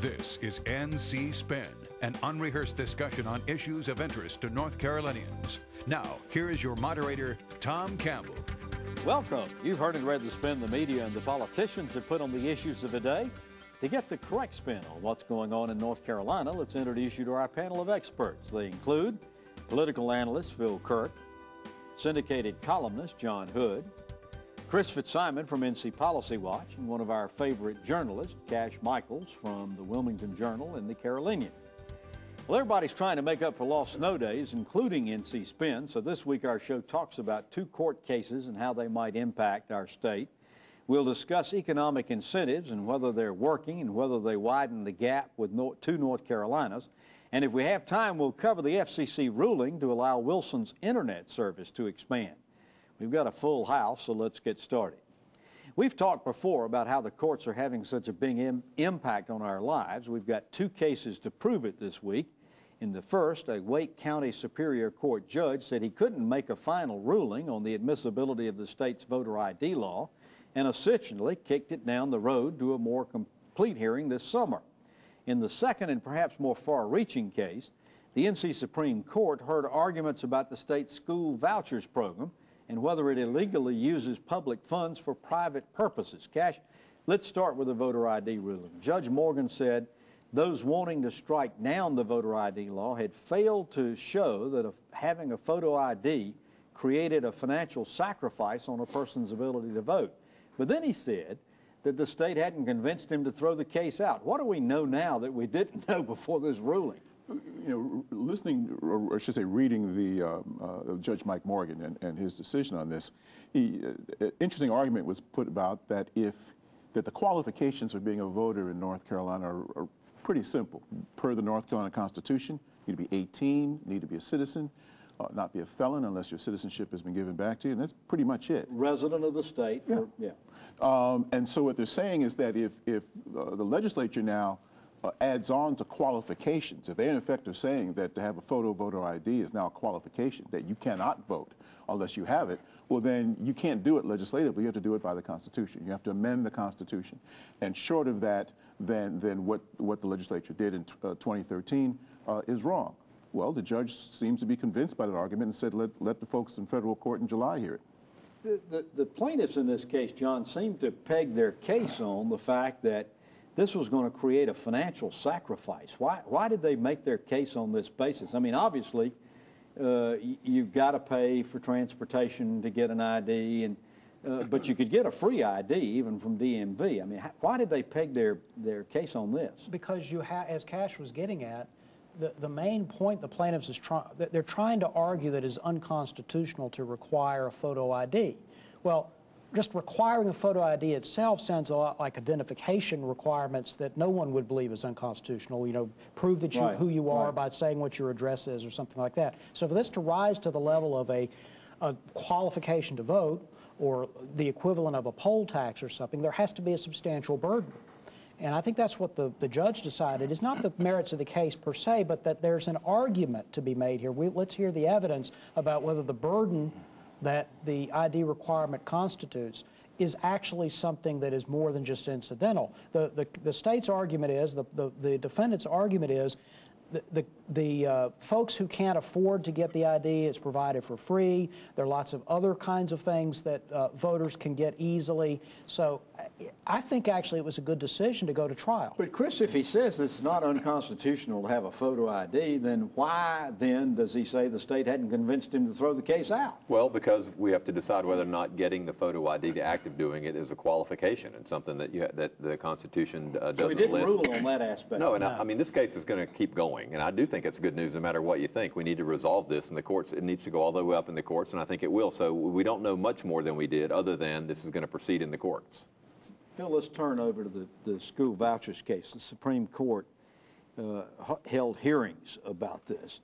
This is NC Spin, an unrehearsed discussion on issues of interest to North Carolinians. Now, here is your moderator, Tom Campbell. Welcome. You've heard and read the spin the media and the politicians have put on the issues of the day. To get the correct spin on what's going on in North Carolina, let's introduce you to our panel of experts. They include political analyst Kirk, syndicated columnist John Hood, Chris Fitzsimon from NC Policy Watch, and one of our favorite journalists, Cash Michaels from the Wilmington Journal and the Carolinian. Well, everybody's trying to make up for lost snow days, including NC Spin, so this week our show talks about two court cases and how they might impact our state. We'll discuss economic incentives and whether they're working and whether they widen the gap with two North Carolinas. And if we have time, we'll cover the FCC ruling to allow Wilson's internet service to expand. We've got a full house, so let's get started. We've talked before about how the courts are having such a big impact on our lives. We've got two cases to prove it this week. In the first, a Wake County Superior Court judge said he couldn't make a final ruling on the admissibility of the state's voter ID law and essentially kicked it down the road to a more complete hearing this summer. In the second and perhaps more far-reaching case, the NC Supreme Court heard arguments about the state's school vouchers program and whether it illegally uses public funds for private purposes. Cash, let's start with the voter ID ruling. Judge Morgan said those wanting to strike down the voter ID law had failed to show that having a photo ID created a financial sacrifice on a person's ability to vote. But then he said that the state hadn't convinced him to throw the case out. What do we know now that we didn't know before this ruling? You know, listening, or I should say reading the Judge Mike Morgan and his decision on this, interesting argument was put about that the qualifications for being a voter in North Carolina are pretty simple. Per the North Carolina Constitution, you need to be 18, need to be a citizen, not be a felon unless your citizenship has been given back to you, and that's pretty much it. Resident of the state. Yeah. And so what they're saying is that if the legislature now adds on to qualifications, if they in effect are saying that to have a photo voter ID is now a qualification, that you cannot vote unless you have it, well then you can't do it legislatively, you have to do it by the Constitution. You have to amend the Constitution. And short of that, then what the legislature did in 2013 is wrong. Well, the judge seems to be convinced by that argument and said let the folks in federal court in July hear it. The plaintiffs in this case, John, seem to peg their case on the fact that this was going to create a financial sacrifice. Why did they make their case on this basis? I mean, obviously, you've got to pay for transportation to get an ID, but you could get a free ID even from DMV. I mean, why did they peg their case on this? Because as Cash was getting at, the main point the plaintiffs they're trying to argue that it is unconstitutional to require a photo ID. Well, just requiring a photo ID itself sounds a lot like identification requirements that no one would believe is unconstitutional. You know, prove that who you are by saying what your address is or something like that. So for this to rise to the level of a qualification to vote or the equivalent of a poll tax or something, there has to be a substantial burden. And I think that's what the judge decided. It's not the merits of the case per se, but that there's an argument to be made here. Let's hear the evidence about whether the burden that the ID requirement constitutes is actually something that is more than just incidental. The state's argument is, the defendant's argument is, the folks who can't afford to get the ID, it's provided for free. There are lots of other kinds of things that voters can get easily. So I think actually it was a good decision to go to trial. But Chris, if he says it's not unconstitutional to have a photo ID, then why then does he say the state hadn't convinced him to throw the case out? Well, because we have to decide whether or not getting the photo ID, the act of doing it, is a qualification and something that the Constitution doesn't list. So he didn't rule on that aspect. No, and I mean, this case is going to keep going. And I do think it's good news no matter what you think. We need to resolve this in the courts. It needs to go all the way up in the courts, and I think it will. So we don't know much more than we did other than this is going to proceed in the courts. Phil, let's turn over to the school vouchers case. The Supreme Court held hearings about this.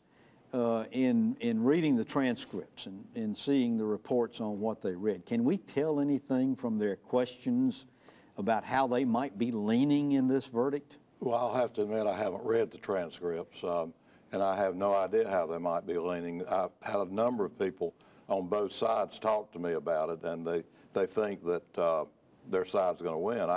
In reading the transcripts and seeing the reports on what they read, can we tell anything from their questions about how they might be leaning in this verdict? Well, I'll have to admit I haven't read the transcripts, and I have no idea how they might be leaning. I've had a number of people on both sides talk to me about it, and they think that their side's going to win.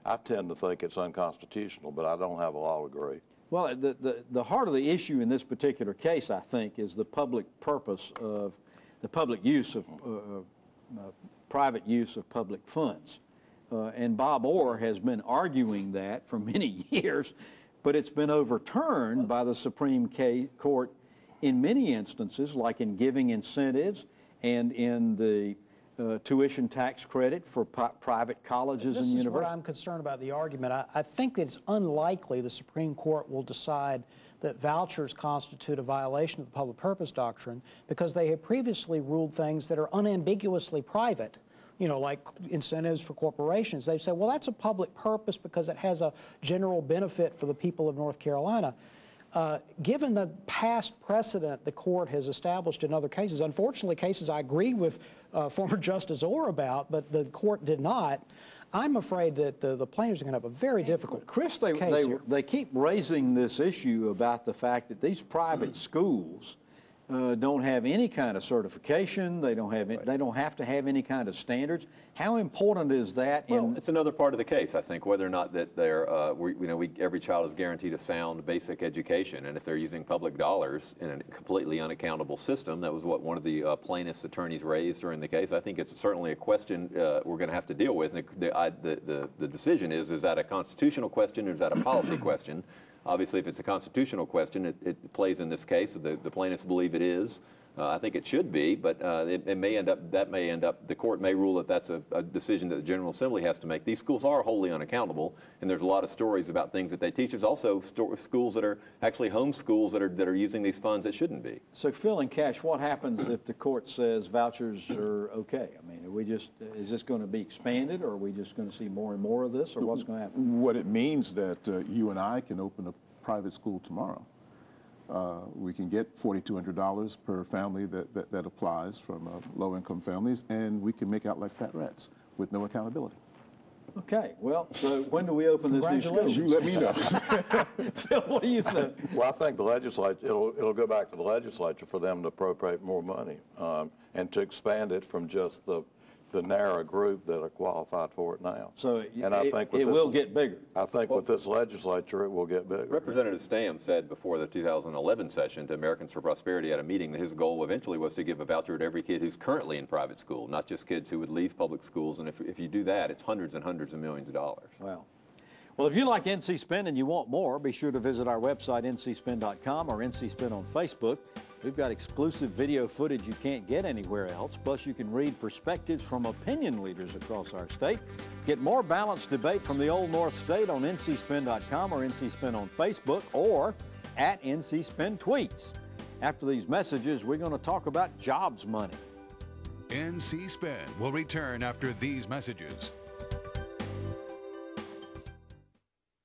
I tend to think it's unconstitutional, but I don't have a law degree. Well, the heart of the issue in this particular case, I think, is the public purpose of the public use of private use of public funds. And Bob Orr has been arguing that for many years, but it's been overturned by the Supreme Court in many instances, like in giving incentives and in the tuition tax credit for private colleges and universities. This is what I'm concerned about the argument. I think that it's unlikely the Supreme Court will decide that vouchers constitute a violation of the public purpose doctrine because they have previously ruled things that are unambiguously private, you know, like incentives for corporations. They've said, well, that's a public purpose because it has a general benefit for the people of North Carolina. Given the past precedent the court has established in other cases, unfortunately cases I agreed with former Justice Orr about, but the court did not, I'm afraid that the plaintiffs are going to have a very difficult Chris, they keep raising this issue about the fact that these private schools don't have any kind of certification. They don't have to have any kind of standards. How important is that? Well, it's another part of the case, I think, whether or not that they're, every child is guaranteed a sound basic education, and if they're using public dollars in a completely unaccountable system, that was what one of the plaintiffs' attorneys raised during the case. I think it's certainly a question we're going to have to deal with. The decision is that a constitutional question or is that a policy question? Obviously, if it's a constitutional question, it plays in this case. The plaintiffs believe it is. I think it should be, but it may end up, the court may rule that that's a decision that the General Assembly has to make. These schools are wholly unaccountable, and there's a lot of stories about things that they teach. There's also schools that are actually home schools that are using these funds that shouldn't be. So, Phil and Cash, what happens if the court says vouchers are okay? I mean, is this going to be expanded, or are we just going to see more and more of this, or what's going to happen? What it means that you and I can open a private school tomorrow. We can get $4,200 per family that applies from low-income families, and we can make out like fat rats with no accountability. Okay, well, so when do we open this new school? You let me know. Phil, what do you think? Well, I think the legislature, it'll go back to the legislature for them to appropriate more money and to expand it from just the narrow group that are qualified for it now. So and I think it will get bigger. I think with this legislature, it will get bigger. Representative Stam said before the 2011 session to Americans for Prosperity at a meeting that his goal eventually was to give a voucher to every kid who's currently in private school, not just kids who would leave public schools. And if you do that, it's hundreds and hundreds of millions of dollars. Wow. Well, if you like NC Spin and you want more, be sure to visit our website, ncspin.com, or NC Spin on Facebook. We've got exclusive video footage you can't get anywhere else. Plus, you can read perspectives from opinion leaders across our state. Get more balanced debate from the Old North State on ncspin.com or NC Spin on Facebook or at NC Spin Tweets. After these messages, we're going to talk about jobs money. NC Spin will return after these messages.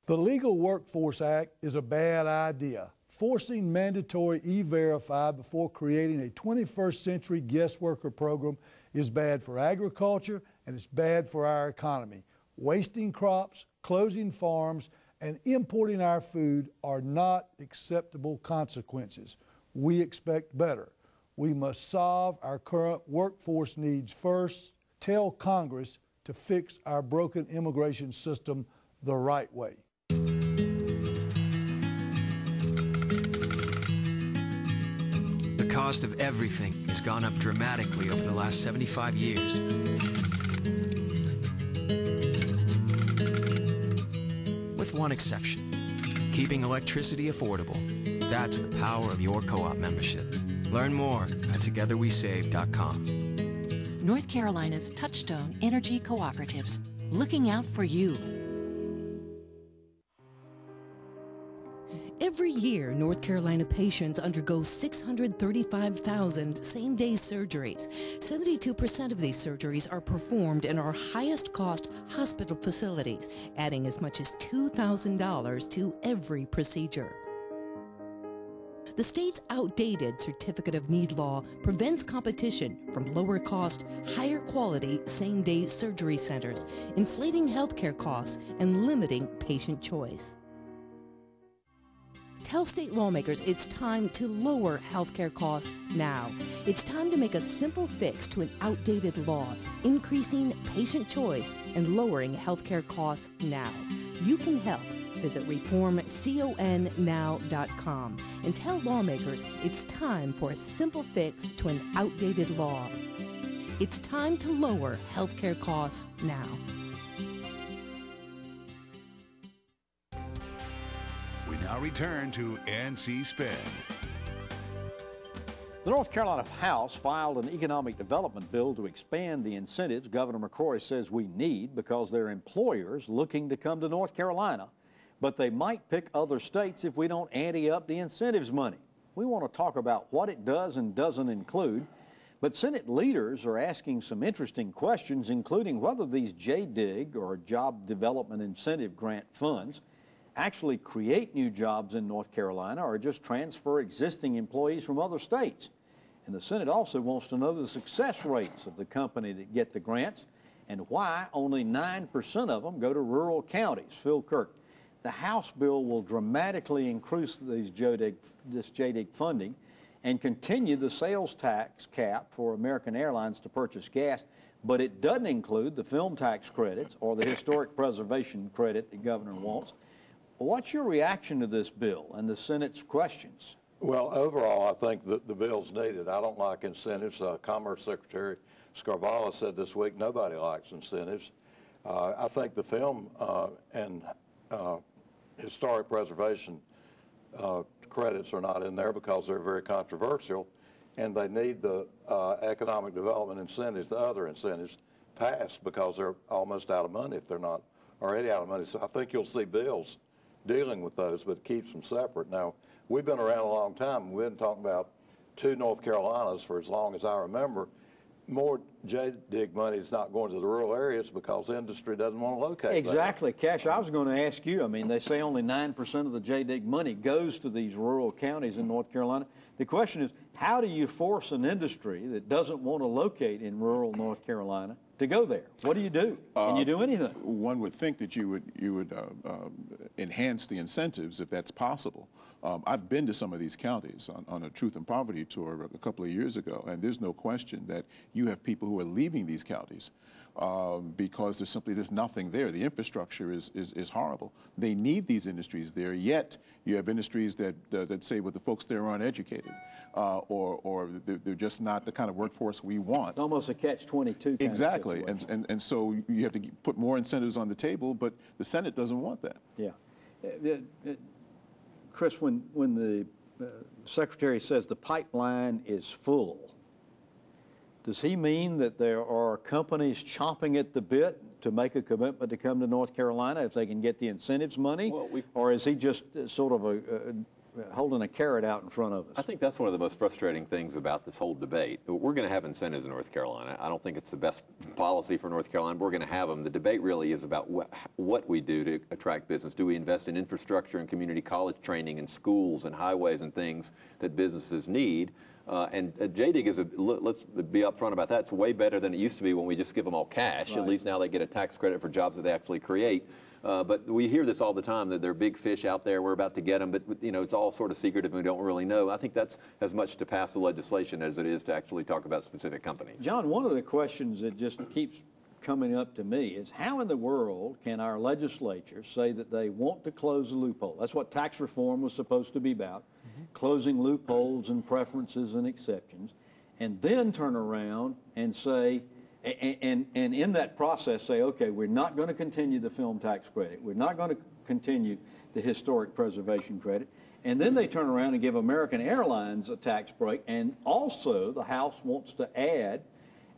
The Legal Workforce Act is a bad idea. Forcing mandatory E-Verify before creating a 21st century guest worker program is bad for agriculture and it's bad for our economy. Wasting crops, closing farms, and importing our food are not acceptable consequences. We expect better. We must solve our current workforce needs first. Tell Congress to fix our broken immigration system the right way. The cost of everything has gone up dramatically over the last 75 years. With one exception, keeping electricity affordable. That's the power of your co-op membership. Learn more at togetherwesave.com. North Carolina's Touchstone Energy Cooperatives, looking out for you. Every year, North Carolina patients undergo 635,000 same-day surgeries. 72% of these surgeries are performed in our highest-cost hospital facilities, adding as much as $2,000 to every procedure. The state's outdated Certificate of Need law prevents competition from lower-cost, higher-quality same-day surgery centers, inflating healthcare costs and limiting patient choice. Tell state lawmakers it's time to lower health care costs now. It's time to make a simple fix to an outdated law, increasing patient choice and lowering health care costs now. You can help. Visit reformconnow.com and tell lawmakers it's time for a simple fix to an outdated law. It's time to lower health care costs now. We now return to NC Spin. The North Carolina House filed an economic development bill to expand the incentives Governor McCrory says we need because there are employers looking to come to North Carolina, but they might pick other states if we don't ante up the incentives money. We want to talk about what it does and doesn't include, but Senate leaders are asking some interesting questions, including whether these JDIG, or Job Development Incentive Grant funds, actually create new jobs in North Carolina or just transfer existing employees from other states. And the Senate also wants to know the success rates of the company that get the grants and why only 9% of them go to rural counties. Phil Kirk. The House bill will dramatically increase this JDIG funding and continue the sales tax cap for American Airlines to purchase gas, but it doesn't include the film tax credits or the historic preservation credit the governor wants. What's your reaction to this bill and the Senate's questions? Well, overall, I think that the bill's needed. I don't like incentives. Commerce Secretary Scarvala said this week nobody likes incentives. I think the film and historic preservation credits are not in there because they're very controversial, and they need the economic development incentives, the other incentives, passed because they're almost out of money if they're not already out of money. So I think you'll see bills dealing with those, but it keeps them separate. Now, we've been around a long time. We've been talking about two North Carolinas for as long as I remember. More JDIG money is not going to the rural areas because industry doesn't want to locate there. Exactly. Cash, I was going to ask you, I mean, they say only 9% of the JDIG money goes to these rural counties in North Carolina. The question is, how do you force an industry that doesn't want to locate in rural North Carolina to go there? What do you do? Can you do anything? One would think that you would enhance the incentives if that's possible. I've been to some of these counties on a Truth and Poverty tour a couple of years ago, and there's no question that you have people who are leaving these counties because there's nothing there. The infrastructure is horrible. They need these industries there, yet you have industries that say, well, the folks there aren't educated, or they're just not the kind of workforce we want. It's almost a catch-22. Exactly, and so you have to put more incentives on the table, but the Senate doesn't want that. Yeah. Chris, when the Secretary says the pipeline is full, does he mean that there are companies chomping at the bit to make a commitment to come to North Carolina if they can get the incentives money? Well, or is he just sort of holding a carrot out in front of us? I think that's one of the most frustrating things about this whole debate. We're going to have incentives in North Carolina. I don't think it's the best policy for North Carolina, but we're going to have them. The debate really is about what we do to attract business. Do we invest in infrastructure and community college training and schools and highways and things that businesses need? And JDIG is, let's be upfront about that, it's way better than it used to be when we just give them all cash. Right. At least now they get a tax credit for jobs that they actually create. But we hear this all the time, that there are big fish out there, we're about to get them, but you know, it's all sort of secretive and we don't really know. I think that's as much to pass the legislation as it is to actually talk about specific companies. John, one of the questions that just keeps coming up to me is how in the world can our legislature say that they want to close a loophole? That's what tax reform was supposed to be about, closing loopholes and preferences and exceptions, and then turn around and say, and in that process say, okay, we're not going to continue the film tax credit. We're not going to continue the historic preservation credit. And then they turn around and give American Airlines a tax break. And also the House wants to add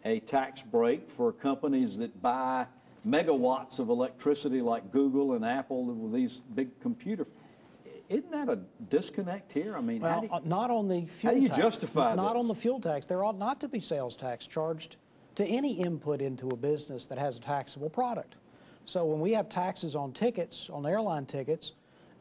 a tax break for companies that buy megawatts of electricity like Google and Apple with these big computers. Isn't that a disconnect here? I mean, well, not on the fuel tax. How do you justify Not this? on the fuel tax. There ought not to be sales tax charged to any input into a business that has a taxable product. So when we have taxes on tickets, on airline tickets,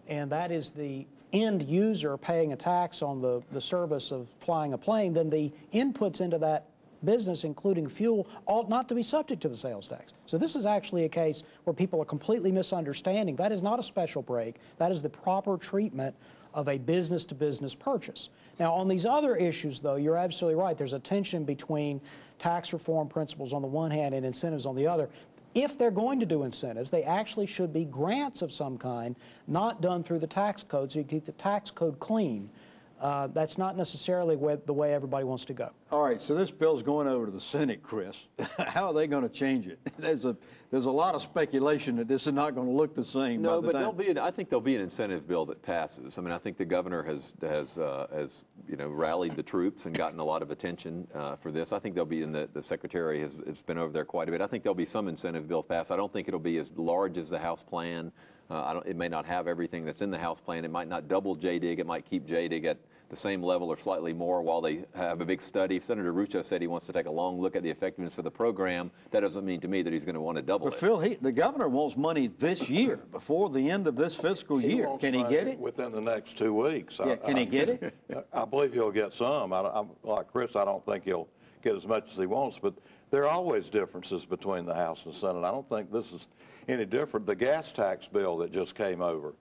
and that is the end user paying a tax on the service of flying a plane, then the inputs into that business, including fuel, ought not to be subject to the sales tax. So this is actually a case where people are completely misunderstanding. That is not a special break. That is the proper treatment of a business-to-business purchase. Now, on these other issues, though, you're absolutely right. There's a tension between tax reform principles on the one hand and incentives on the other. If they're going to do incentives, they actually should be grants of some kind, not done through the tax code, so you keep the tax code clean. That's not necessarily the way everybody wants to go. All right, so this bill's going over to the Senate, Chris. How are they going to change it? There's a lot of speculation that this is not going to look the same. No, but I think there'll be an incentive bill that passes. I mean, I think the governor has rallied the troops and gotten a lot of attention for this. I think there'll be, the secretary has been over there quite a bit. I think there'll be some incentive bill passed. I don't think it'll be as large as the House plan. It may not have everything that's in the House plan. It might not double JDIG. It might keep JDIG at the same level or slightly more while they have a big study. Senator Rucho said he wants to take a long look at the effectiveness of the program. That doesn't mean to me that he's going to want to double it. But Phil, the governor wants money this year, before the end of this fiscal year. Can he get it? Within the next 2 weeks. Yeah, can he get it? I believe he'll get some. I'm like Chris, I don't think he'll get as much as he wants, but there are always differences between the House and the Senate. I don't think this is any different. The gas tax bill that just came over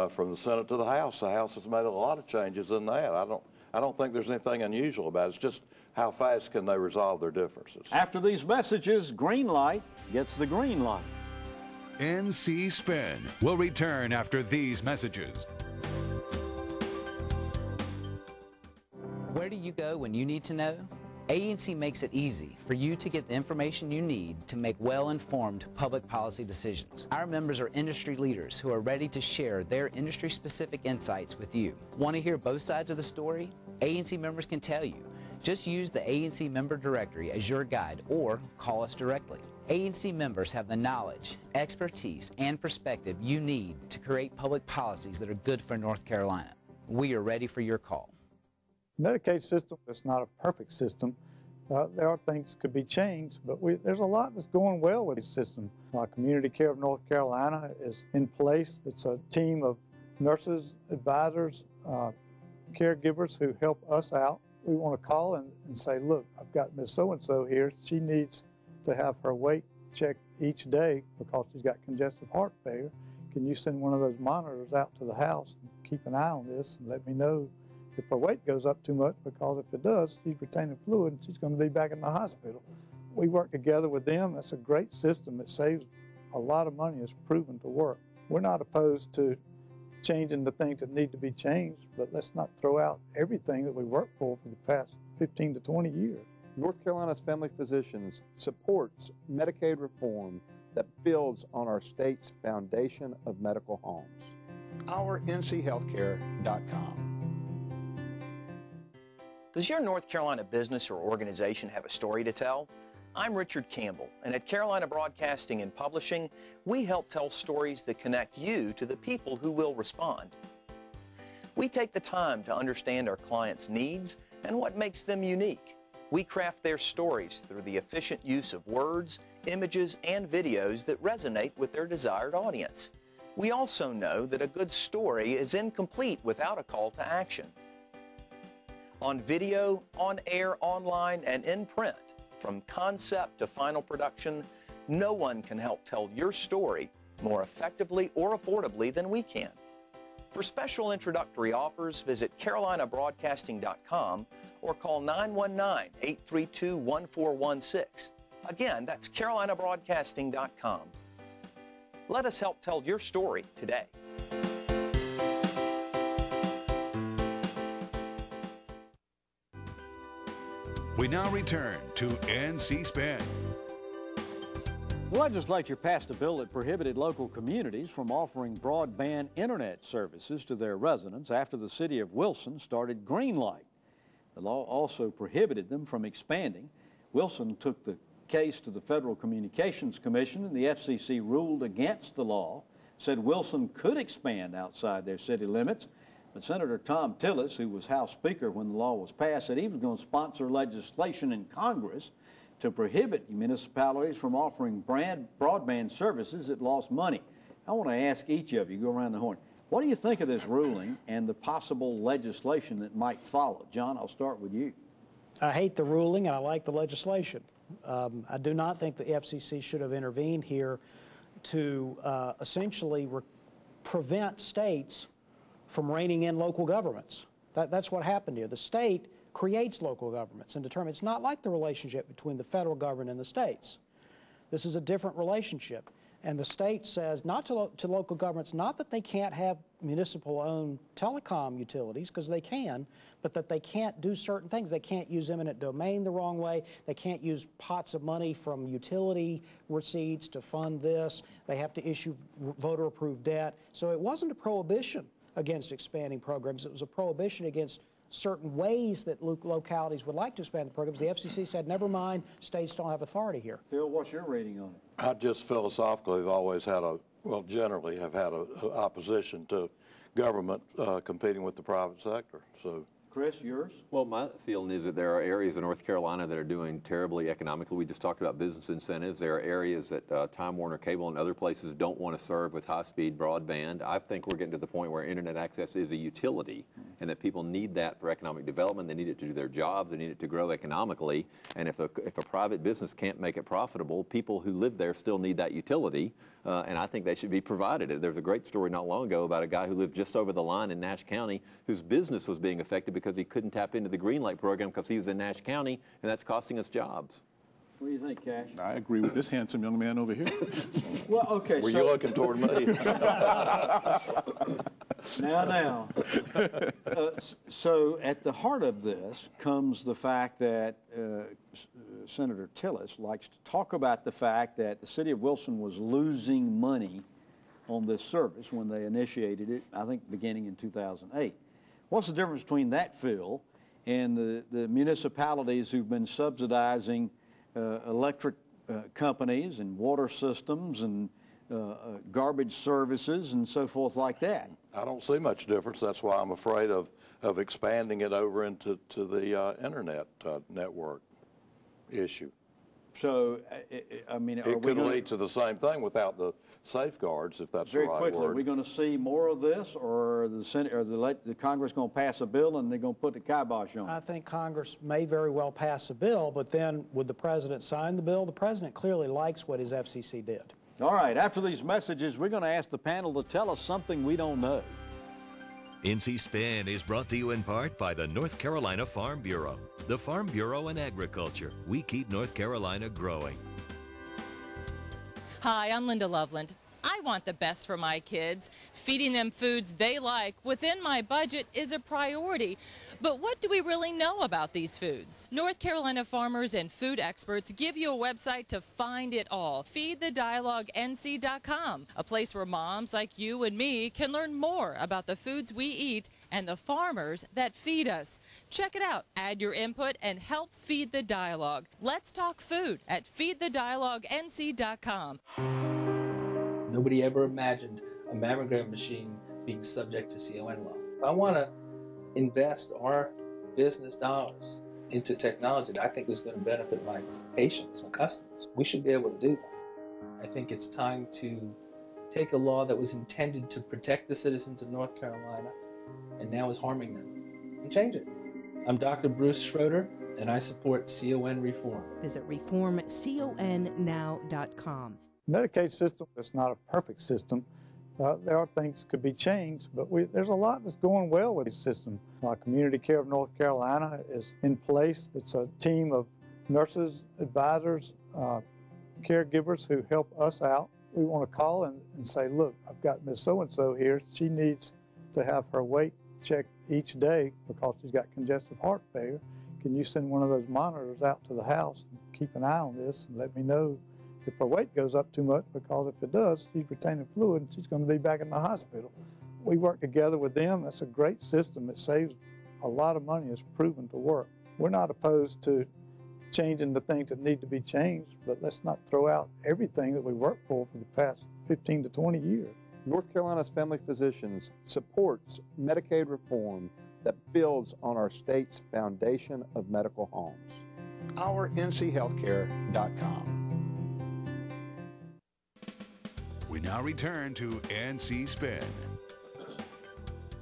from the Senate to the House has made a lot of changes in that. I don't think there's anything unusual about it. It's just how fast can they resolve their differences. After these messages, Greenlight gets the green light. NC Spin will return after these messages. Where do you go when you need to know? ANC makes it easy for you to get the information you need to make well-informed public policy decisions. Our members are industry leaders who are ready to share their industry-specific insights with you. Want to hear both sides of the story? ANC members can tell you. Just use the ANC member directory as your guide or call us directly. ANC members have the knowledge, expertise, and perspective you need to create public policies that are good for North Carolina. We are ready for your call. Medicaid system is not a perfect system. There are things that could be changed, but there's a lot that's going well with the system. Community Care of North Carolina is in place. It's a team of nurses, advisors, caregivers who help us out. We want to call and say, look, I've got Miss So-and-so here. She needs to have her weight checked each day because she's got congestive heart failure. Can you send one of those monitors out to the house and keep an eye on this and let me know if her weight goes up too much, because if it does, she's retaining fluid and she's going to be back in the hospital. We work together with them. That's a great system. It saves a lot of money. It's proven to work. We're not opposed to changing the things that need to be changed, but let's not throw out everything that we worked for the past 15 to 20 years. North Carolina's Family Physicians supports Medicaid reform that builds on our state's foundation of medical homes. OurNCHealthcare.com. Does your North Carolina business or organization have a story to tell? I'm Richard Campbell, and at Carolina Broadcasting and Publishing, we help tell stories that connect you to the people who will respond. We take the time to understand our clients' needs and what makes them unique. We craft their stories through the efficient use of words, images, and videos that resonate with their desired audience. We also know that a good story is incomplete without a call to action. On video, on air, online, and in print, from concept to final production, no one can help tell your story more effectively or affordably than we can. For special introductory offers, visit carolinabroadcasting.com or call 919-832-1416. Again, that's carolinabroadcasting.com. Let us help tell your story today. We now return to NC Spin. The legislature passed a bill that prohibited local communities from offering broadband internet services to their residents after the city of Wilson started Greenlight. The law also prohibited them from expanding. Wilson took the case to the Federal Communications Commission, and the FCC ruled against the law, said Wilson could expand outside their city limits. But Senator Tom Tillis, who was House Speaker when the law was passed, said he was going to sponsor legislation in Congress to prohibit municipalities from offering broadband services that lost money. I want to ask each of you, go around the horn, what do you think of this ruling and the possible legislation that might follow? John, I'll start with you. I hate the ruling and I like the legislation. I do not think the FCC should have intervened here to essentially prevent states from reining in local governments. That's what happened here. The state creates local governments and determines. It's not like the relationship between the federal government and the states. This is a different relationship. And the state says not to local governments, not that they can't have municipal-owned telecom utilities, because they can, but that they can't do certain things. They can't use eminent domain the wrong way. They can't use pots of money from utility receipts to fund this. They have to issue voter-approved debt. So it wasn't a prohibition against expanding programs. It was a prohibition against certain ways that localities would like to expand the programs. The FCC said, never mind, states don't have authority here. Phil, what's your reading on it? I just philosophically have always had generally have had a opposition to government competing with the private sector. So, Chris, yours? Well, my feeling is that there are areas in North Carolina that are doing terribly economically. We just talked about business incentives. There are areas that Time Warner Cable and other places don't want to serve with high-speed broadband. I think we're getting to the point where internet access is a utility and that people need that for economic development. They need it to do their jobs. They need it to grow economically. And if a private business can't make it profitable, people who live there still need that utility. And I think they should be provided. There's a great story not long ago about a guy who lived just over the line in Nash County whose business was being affected because he couldn't tap into the Greenlight program because he was in Nash County, and that's costing us jobs. What do you think, Cash? I agree with this handsome young man over here. Well, okay. Were you looking toward me? Now. So at the heart of this comes the fact that Senator Tillis likes to talk about the fact that the city of Wilson was losing money on this service when they initiated it, I think beginning in 2008. What's the difference between that, Phil, and the municipalities who've been subsidizing electric companies and water systems and garbage services and so forth like that? I don't see much difference. That's why I'm afraid of expanding it over into the internet network issue. So, I mean, it could lead to the same thing without the safeguards, if that's the right word. Very quickly, are we going to see more of this, or the Senate, or the Congress going to pass a bill and they're going to put the kibosh on it? I think Congress may very well pass a bill, but then would the president sign the bill? The president clearly likes what his FCC did. All right, after these messages, we're going to ask the panel to tell us something we don't know. NC Spin is brought to you in part by the North Carolina Farm Bureau. The Farm Bureau and Agriculture. We keep North Carolina growing. Hi, I'm Linda Loveland. I want the best for my kids. Feeding them foods they like within my budget is a priority. But what do we really know about these foods? North Carolina farmers and food experts give you a website to find it all. FeedTheDialogueNC.com, a place where moms like you and me can learn more about the foods we eat and the farmers that feed us. Check it out. Add your input and help feed the dialogue. Let's talk food at FeedTheDialogueNC.com. Nobody ever imagined a mammogram machine being subject to CON law. If I want to invest our business dollars into technology that I think is going to benefit my patients, my customers, we should be able to do that. I think it's time to take a law that was intended to protect the citizens of North Carolina and now is harming them and change it. I'm Dr. Bruce Schroeder, and I support CON reform. Visit reformconnow.com. Medicaid system is not a perfect system. There are things that could be changed, but there's a lot that's going well with the system. Community Care of North Carolina is in place. It's a team of nurses, advisors, caregivers who help us out. We want to call and say, look, I've got Miss So-and-so here. She needs to have her weight checked each day because she's got congestive heart failure. Can you send one of those monitors out to the house and keep an eye on this and let me know if her weight goes up too much, because if it does, she's retaining fluid and she's going to be back in the hospital. We work together with them. That's a great system. It saves a lot of money. It's proven to work. We're not opposed to changing the things that need to be changed, but let's not throw out everything that we worked for the past 15 to 20 years. North Carolina's Family Physicians supports Medicaid reform that builds on our state's foundation of medical homes. OurNCHealthcare.com. We now return to NC Spin.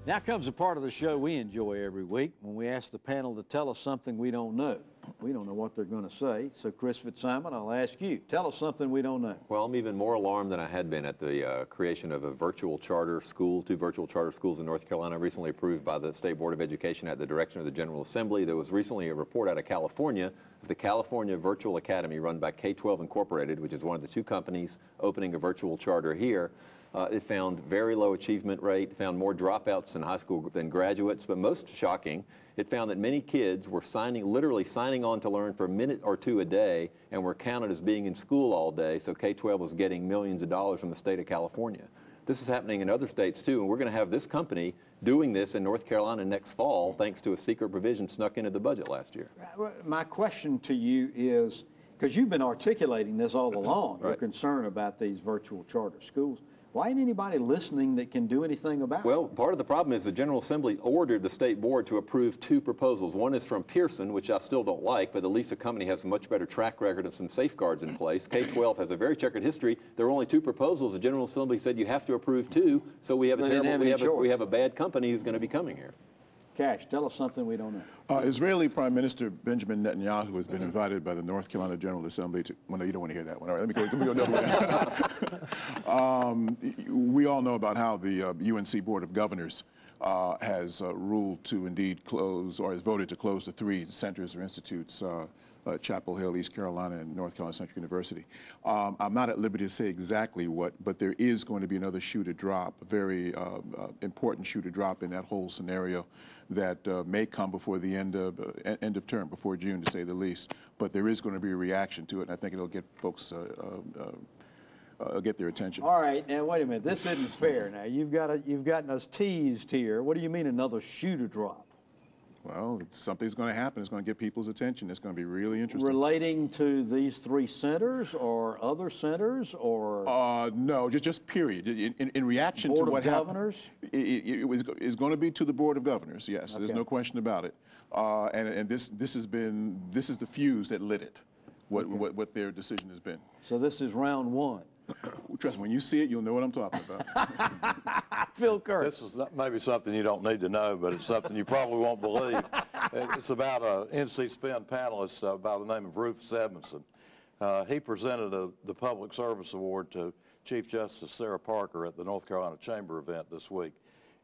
Now comes a part of the show we enjoy every week when we ask the panel to tell us something we don't know. We don't know what they're going to say. So, Chris Fitzsimon, I'll ask you. Tell us something we don't know. Well, I'm even more alarmed than I had been at the creation of a virtual charter school, 2 virtual charter schools in North Carolina, recently approved by the State Board of Education at the direction of the General Assembly. There was recently a report out of California, the California Virtual Academy, run by K-12 Incorporated, which is one of the 2 companies opening a virtual charter here. It found very low achievement rate, found more dropouts in high school than graduates, but most shocking, it found that many kids were literally signing on to learn for a minute or 2 a day and were counted as being in school all day, so K-12 was getting millions of dollars from the state of California. This is happening in other states too, and we're going to have this company doing this in North Carolina next fall thanks to a secret provision snuck into the budget last year. My question to you is, because you've been articulating this all along, Right. your concern about these virtual charter schools. Why ain't anybody listening that can do anything about it? Well, part of the problem is the General Assembly ordered the state board to approve 2 proposals. One is from Pearson, which I still don't like, but at least the company has a much better track record and some safeguards in place. K-12 has a very checkered history. There were only 2 proposals. The General Assembly said you have to approve 2, so we have a bad company who's going to be coming here. Cash, tell us something we don't know. Israeli Prime Minister Benjamin Netanyahu has been invited by the North Carolina General Assembly to, well, no, you don't want to hear that one. All right, let me go another way. We all know about how the UNC Board of Governors has ruled to indeed close, or has voted to close the 3 centers or institutes, Chapel Hill, East Carolina, and North Carolina Central University. I'm not at liberty to say exactly what, but there is going to be another shoe to drop, a very important shoe to drop in that whole scenario that may come before the end of term, before June, to say the least. But there is going to be a reaction to it, and I think it'll get folks get their attention. All right, now wait a minute. This isn't fair. Now you've gotten us teased here. What do you mean another shoe to drop? Well, something's going to happen. It's going to get people's attention. It's going to be really interesting. Relating to these 3 centers or other centers or? No, just period. In reaction to what happened. It's going to be to the Board of Governors, yes. Okay. There's no question about it. And this is the fuse that lit it, what their decision has been. So this is round 1. Trust me, when you see it, you'll know what I'm talking about. Phil Kirk. This is maybe something you don't need to know, but it's something you probably won't believe. It's about an NC Spin panelist by the name of Rufus Edmondson. He presented the Public Service Award to Chief Justice Sarah Parker at the North Carolina Chamber event this week.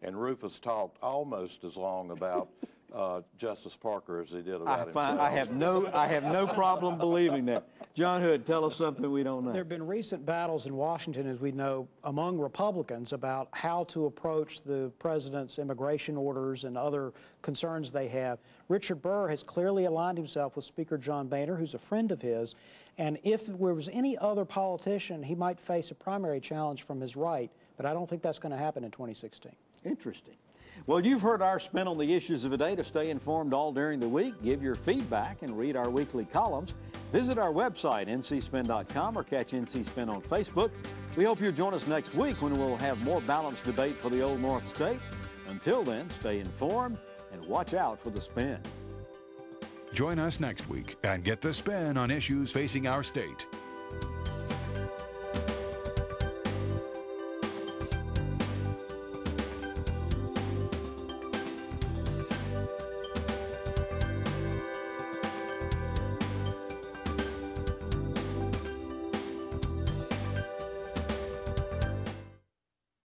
And Rufus talked almost as long about Justice Parker as he did about himself. I have no problem believing that. John Hood, tell us something we don't know. There have been recent battles in Washington, as we know, among Republicans about how to approach the president's immigration orders and other concerns they have. Richard Burr has clearly aligned himself with Speaker John Boehner, who's a friend of his, and if there was any other politician, he might face a primary challenge from his right, but I don't think that's going to happen in 2016. Interesting. Well, you've heard our spin on the issues of the day. To stay informed all during the week, give your feedback, and read our weekly columns, visit our website, ncspin.com, or catch NC Spin on Facebook. We hope you'll join us next week when we'll have more balanced debate for the Old North State. Until then, stay informed and watch out for the spin. Join us next week and get the spin on issues facing our state.